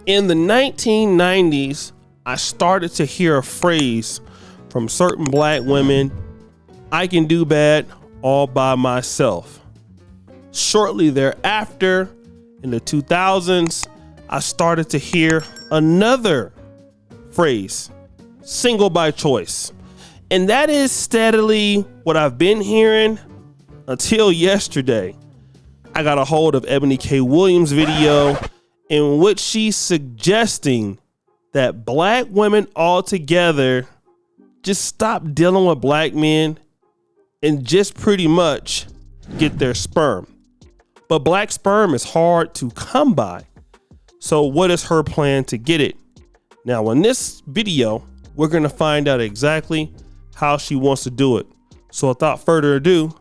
In the 1990s, I started to hear a phrase from certain black women: I can do bad all by myself. Shortly thereafter, in the 2000s, I started to hear another phrase: single by choice. And that is steadily what I've been hearing until yesterday. I got a hold of Eboni K Williams' video in which she's suggesting that black women altogether just stop dealing with black men and just pretty much get their sperm. But black sperm is hard to come by. So what is her plan to get it? Now, in this video, we're going to find out exactly how she wants to do it. So without further ado,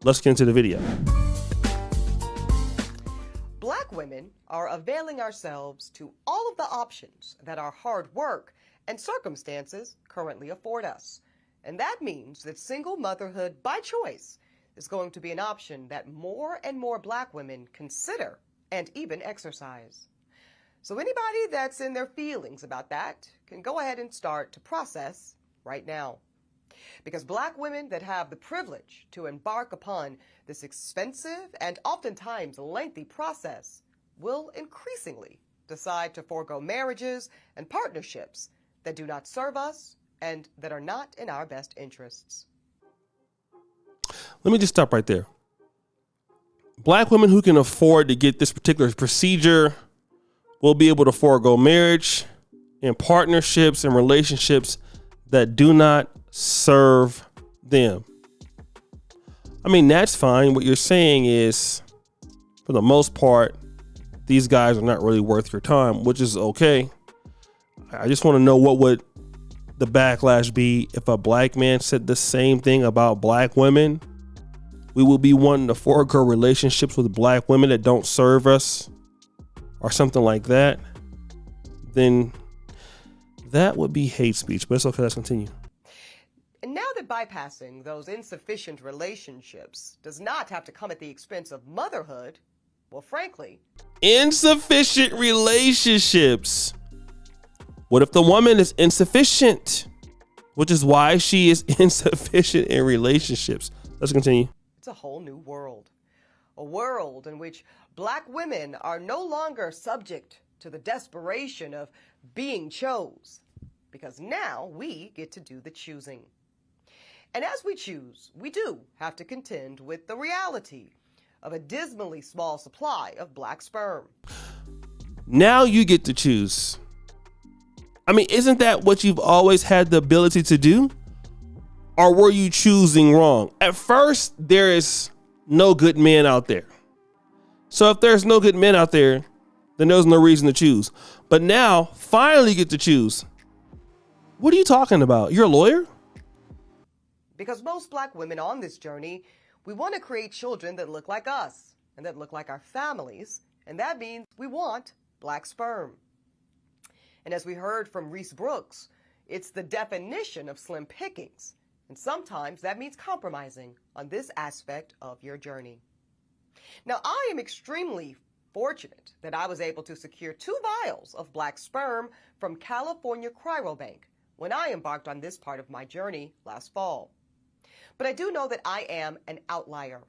let's get into the video. Black women are availing ourselves to all of the options that our hard work and circumstances currently afford us. And that means that single motherhood by choice is going to be an option that more and more black women consider and even exercise. So anybody that's in their feelings about that can go ahead and start to process right now. Because black women that have the privilege to embark upon this expensive and oftentimes lengthy process will increasingly decide to forego marriages and partnerships that do not serve us and that are not in our best interests. Let me just stop right there. Black women who can afford to get this particular procedure will be able to forego marriage and partnerships and relationships that do not serve them. I mean, that's fine. What you're saying is, for the most part, these guys are not really worth your time, which is okay. I just want to know what would the backlash be if a black man said the same thing about black women. We will be wanting to forego relationships with black women that don't serve us or something like that. Then that would be hate speech, but it's okay. Let's continue. And now that bypassing those insufficient relationships does not have to come at the expense of motherhood, well, frankly, insufficient relationships. What if the woman is insufficient, which is why she is insufficient in relationships? Let's continue. It's a whole new world. A world in which black women are no longer subject to the desperation of being chose, because now we get to do the choosing. And as we choose, we do have to contend with the reality of a dismally small supply of black sperm. Now you get to choose. I mean, isn't that what you've always had the ability to do? Or were you choosing wrong? At first, there is no good men out there. So if there's no good men out there, then there's no reason to choose. But now, finally you get to choose. What are you talking about? You're a lawyer? Because most black women on this journey, we want to create children that look like us and that look like our families. And that means we want black sperm. And as we heard from Reese Brooks, it's the definition of slim pickings. And sometimes that means compromising on this aspect of your journey. Now, I am extremely fortunate that I was able to secure 2 vials of black sperm from California Cryobank when I embarked on this part of my journey last fall. But I do know that I am an outlier.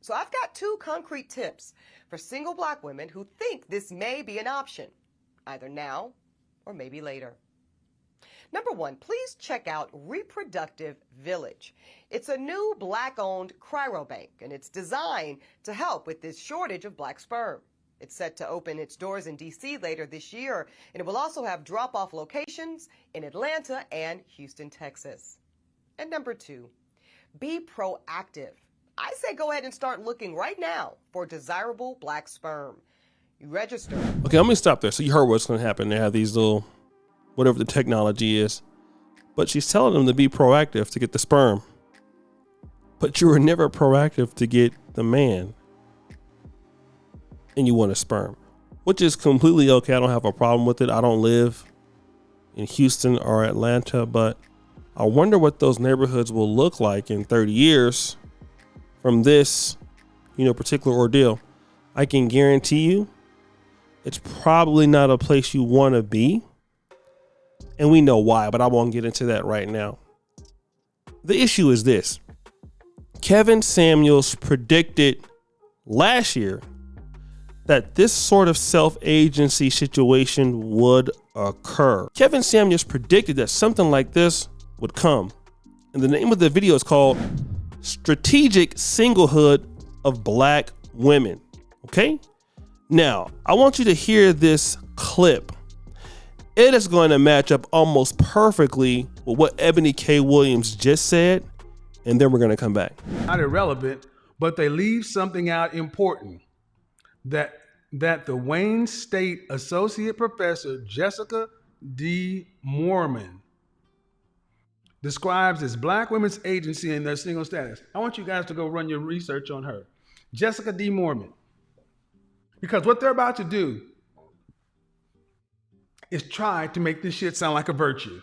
So I've got 2 concrete tips for single black women who think this may be an option, either now or maybe later. Number 1, please check out Reproductive Village. It's a new black-owned cryobank, and it's designed to help with this shortage of black sperm. It's set to open its doors in D.C. later this year, and it will also have drop-off locations in Atlanta and Houston, Texas. And number 2, be proactive. I say go ahead and start looking right now for desirable black sperm. You register. Okay, let me stop there. So you heard what's going to happen. They have these little, whatever the technology is, but she's telling them to be proactive to get the sperm. But you were never proactive to get the man, and you want a sperm, which is completely okay. I don't have a problem with it. I don't live in Houston or Atlanta, but I wonder what those neighborhoods will look like in 30 years from this, particular ordeal. I can guarantee you it's probably not a place you want to be. And we know why, but I won't get into that right now. The issue is this. Kevin Samuels predicted last year that this sort of self-agency situation would occur. Kevin Samuels predicted that something like this would come. And the name of the video is called Strategic Singlehood of Black Women. Okay? Now, I want you to hear this clip. It is going to match up almost perfectly with what Eboni K Williams just said. And then we're going to come back. Not irrelevant, but they leave something out important. That the Wayne State Associate Professor Jessica D. Moorman describes as Black women's agency and their single status. I want you guys to go run your research on her. Jessica D. Moorman. Because what they're about to do is try to make this shit sound like a virtue.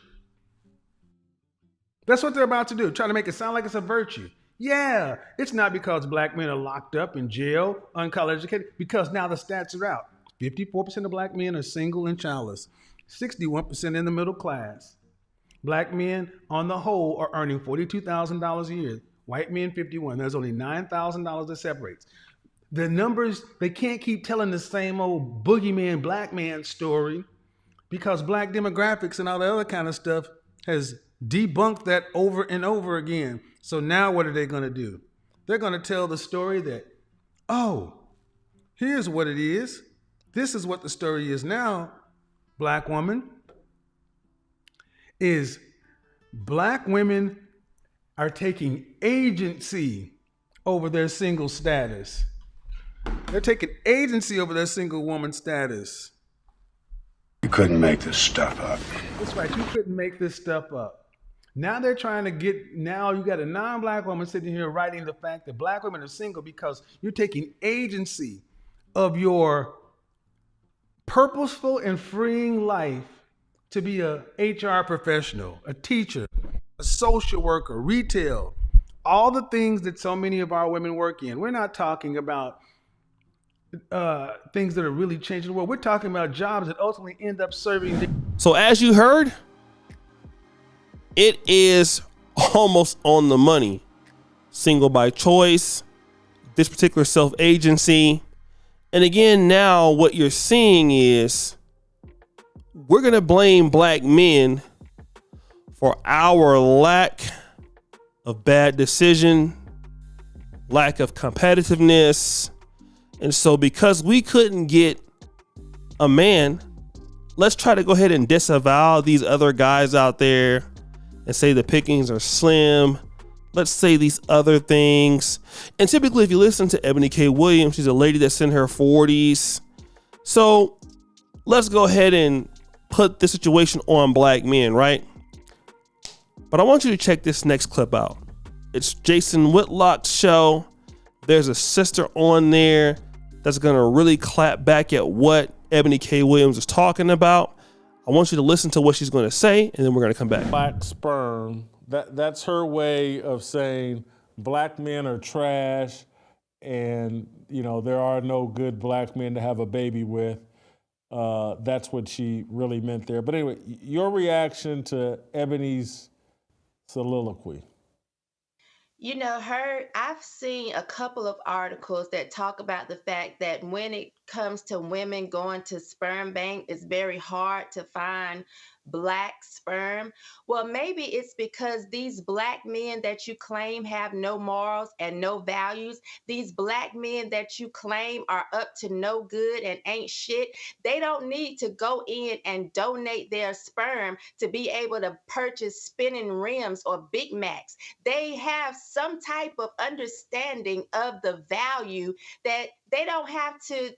That's what they're about to do. Try to make it sound like it's a virtue. Yeah, it's not because Black men are locked up in jail, uncollege educated, because now the stats are out. 54% of Black men are single and childless. 61% in the middle class. Black men on the whole are earning $42,000 a year. White men, 51. There's only $9,000 that separates. The numbers, they can't keep telling the same old boogeyman Black man story because Black demographics and all the other kind of stuff has debunked that over and over again. So now what are they going to do? They're going to tell the story that, oh, here's what it is. This is what the story is now, Black woman, is Black women are taking agency over their single status. They're taking agency over their single woman status. You couldn't make this stuff up. That's right, you couldn't make this stuff up. Now they're trying to now you got a non-Black woman sitting here writing the fact that Black women are single because you're taking agency of your purposeful and freeing life to be a HR professional, a teacher, a social worker, retail, all the things that so many of our women work in. We're not talking about things that are really changing the world. We're talking about jobs that ultimately end up serving. So as you heard, it is almost on the money. Single by choice, this particular self-agency. And again, now what you're seeing is we're going to blame Black men for our lack of bad decision, lack of competitiveness. And so because we couldn't get a man, let's try to go ahead and disavow these other guys out there and say the pickings are slim. Let's say these other things. And typically, if you listen to Eboni K Williams, she's a lady that's in her 40s. So let's go ahead and put this situation on Black men, right? But I want you to check this next clip out. It's Jason Whitlock's show. There's a sister on there that's going to really clap back at what Eboni K Williams is talking about. I want you to listen to what she's going to say, and then we're going to come back. Black sperm, that's her way of saying Black men are trash and, you know, there are no good Black men to have a baby with. That's what she really meant there. But anyway, your reaction to Ebony's soliloquy. You know, I've seen a couple of articles that talk about the fact that when it comes to women going to sperm bank, it's very hard to find Black sperm. Well, maybe it's because these Black men that you claim have no morals and no values, these Black men that you claim are up to no good and ain't shit, they don't need to go in and donate their sperm to be able to purchase spinning rims or Big Macs. They have some type of understanding of the value that they don't have to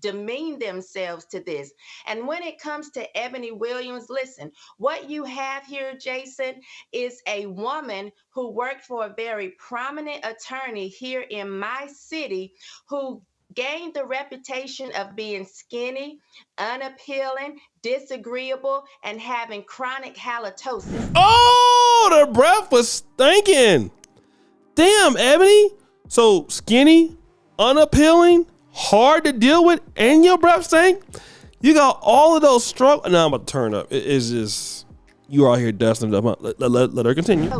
demean themselves to this. And when it comes to Eboni Williams, listen, what you have here, Jason, is a woman who worked for a very prominent attorney here in my city who gained the reputation of being skinny, unappealing, disagreeable, and having chronic halitosis. Oh, the breath was stinking. Damn, Eboni. So skinny, unappealing, hard to deal with and your breath stink. You got all of those struggles. Now I'm about to turn up. It is just, you out here dusting it up. Let her continue.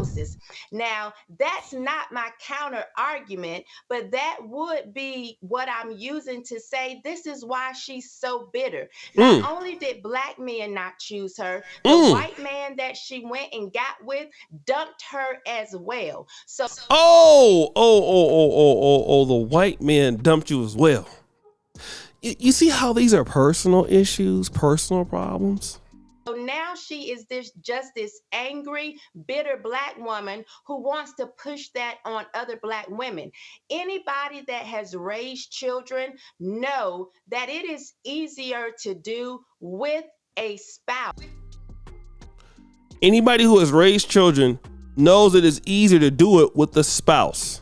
Now, that's not my counter argument, but that would be what I'm using to say this is why she's so bitter. Not only did black men not choose her, the white man that she went and got with dumped her as well. So, the white man dumped you as well. You see how these are personal issues, personal problems? So now she is just this angry, bitter black woman who wants to push that on other black women. Anybody that has raised children know that it is easier to do with a spouse. Anybody who has raised children knows it is easier to do it with the spouse.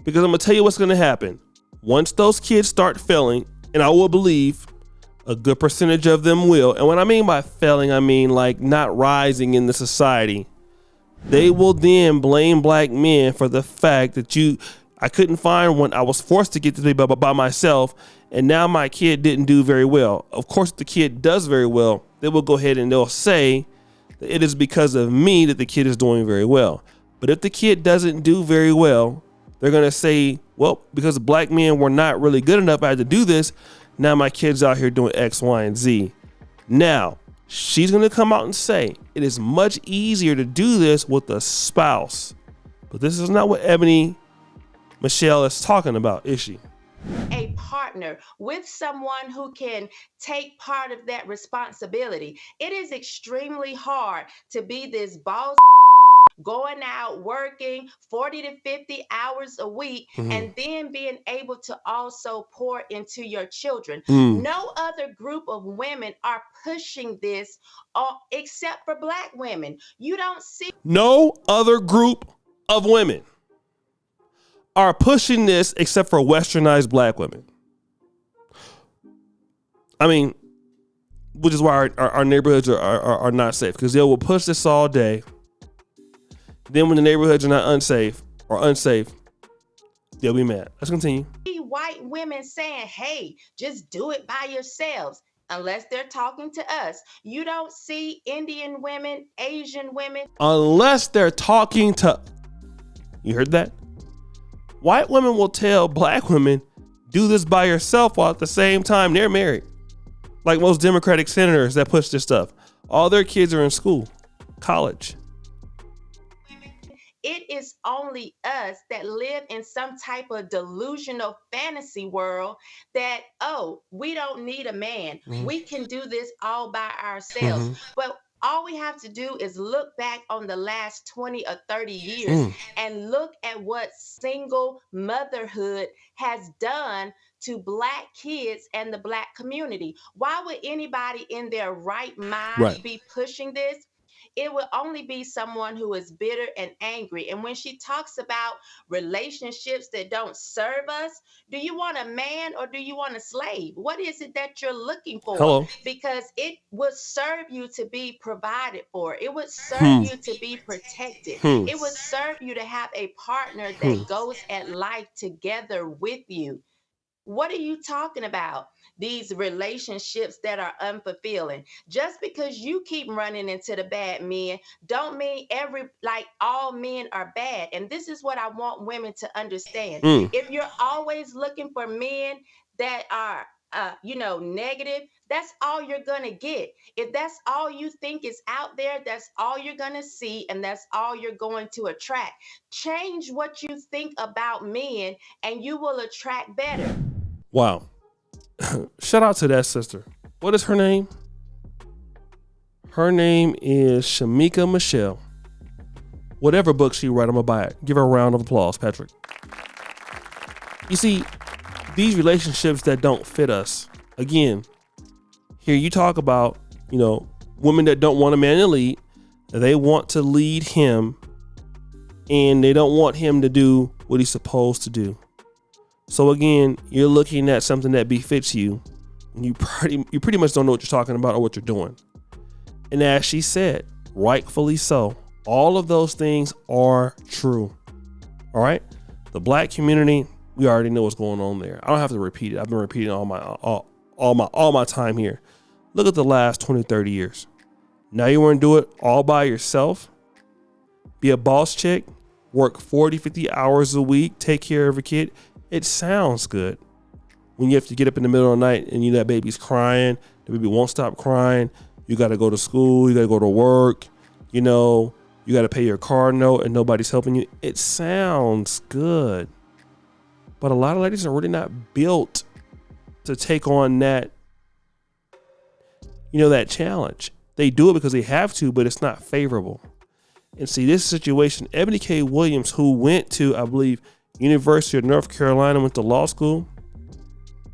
Because I'm going to tell you what's going to happen. Once those kids start failing, and I will believe a good percentage of them will. And what I mean by failing, I mean like not rising in the society. They will then blame black men for the fact that I couldn't find one. I was forced to get to the by myself. And now my kid didn't do very well. Of course, if the kid does very well, they will go ahead and they'll say that it is because of me that the kid is doing very well. But if the kid doesn't do very well, they're going to say, well, because black men were not really good enough, I had to do this. Now my kid's out here doing X, Y, and Z. Now, she's going to come out and say it is much easier to do this with a spouse. But this is not what Eboni Michelle is talking about, is she? A partner with someone who can take part of that responsibility. It is extremely hard to be this boss going out working 40 to 50 hours a week and then being able to also pour into your children. No other group of women are pushing this except for black women. You don't see no other group of women are pushing this except for westernized black women. I mean, which is why our neighborhoods are not safe, because they will push this all day. Then when the neighborhoods are not unsafe, they'll be mad. Let's continue. White women saying, hey, just do it by yourselves, unless they're talking to us. You don't see Indian women, Asian women. Unless they're talking to, you heard that? White women will tell black women, do this by yourself, while at the same time they're married. Like most Democratic senators that push this stuff. All their kids are in school, college. It is only us that live in some type of delusional fantasy world that, oh, we don't need a man. We can do this all by ourselves. But all we have to do is look back on the last 20 or 30 years and look at what single motherhood has done to black kids and the black community. Why would anybody in their right mind be pushing this? It will only be someone who is bitter and angry. And when she talks about relationships that don't serve us, do you want a man or do you want a slave? What is it that you're looking for? Hello. Because it would serve you to be provided for. It would serve you to be protected. It would serve you to have a partner that goes at life together with you. What are you talking about? These relationships that are unfulfilling. Just because you keep running into the bad men don't mean all men are bad. And this is what I want women to understand. If you're always looking for men that are negative, that's all you're gonna get. If that's all you think is out there, that's all you're gonna see, and that's all you're going to attract. Change what you think about men and you will attract better. Wow. Shout out to that sister. What is her name? Her name is Shemeka Michelle. Whatever book she write, I'm gonna buy it. Give her a round of applause, Patrick. You see, these relationships that don't fit us, again, here you talk about, women that don't want a man to lead. They want to lead him, and they don't want him to do what he's supposed to do. So again, you're looking at something that befits you, and you pretty much don't know what you're talking about or what you're doing. And as she said, rightfully so, all of those things are true. All right. The black community, We already know what's going on there. I don't have to repeat it. I've been repeating all my time here. Look at the last 20, 30 years. Now you want to do it all by yourself? Be a boss chick, work 40, 50 hours a week, take care of a kid. It sounds good. When you have to get up in the middle of the night and that baby's crying, the baby won't stop crying. You got to go to school. You got to go to work. You got to pay your car note and nobody's helping you. It sounds good. But a lot of ladies are really not built to take on that challenge. They do it because they have to, but it's not favorable. And see, this situation, Eboni K Williams, who went to, I believe, University of North Carolina, went to law school.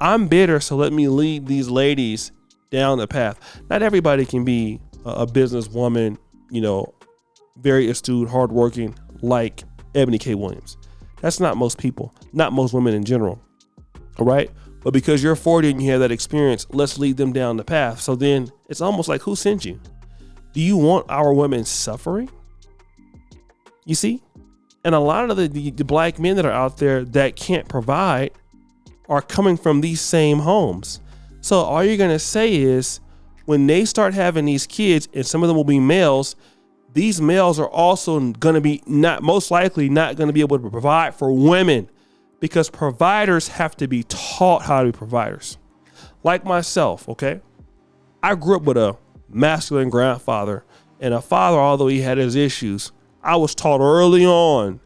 I'm bitter, so let me lead these ladies down the path. Not everybody can be a businesswoman, very astute, hardworking, like Eboni K Williams. That's not most people, not most women in general. All right. But because you're 40 and you have that experience, let's lead them down the path. So then it's almost like, who sent you? Do you want our women suffering? You see? And a lot of the black men that are out there that can't provide are coming from these same homes. So all you're going to say is when they start having these kids, and some of them will be males, these males are also going to be most likely not going to be able to provide for women, because providers have to be taught how to be providers. Like myself, okay? I grew up with a masculine grandfather and a father, although he had his issues. I was taught early on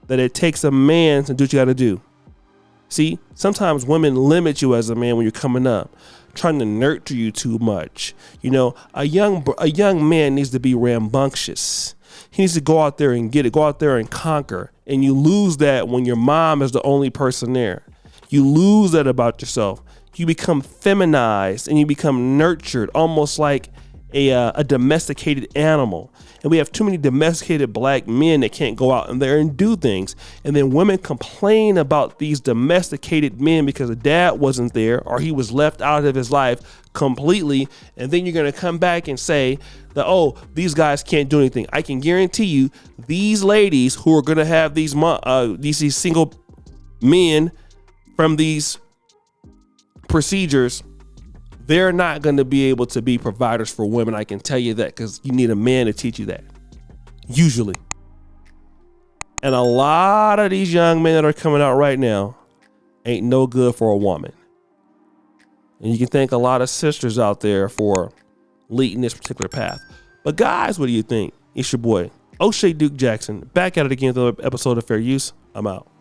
that it takes a man to do what you got to do. See, sometimes women limit you as a man when you're coming up, trying to nurture you too much. A young man needs to be rambunctious. He needs to go out there and get it, go out there and conquer. And you lose that when your mom is the only person there. You lose that about yourself. You become feminized and you become nurtured, almost like a domesticated animal. And we have too many domesticated black men that can't go out in there and do things. And then women complain about these domesticated men because the dad wasn't there or he was left out of his life completely. And then you're going to come back and say that, oh, these guys can't do anything. I can guarantee you these ladies who are going to have these single men from these procedures, they're not going to be able to be providers for women. I can tell you that, because you need a man to teach you that, usually. And a lot of these young men that are coming out right now ain't no good for a woman. And you can thank a lot of sisters out there for leading this particular path. But guys, what do you think? It's your boy, O'Shea Duke Jackson, back at it again with another episode of Fair Use. I'm out.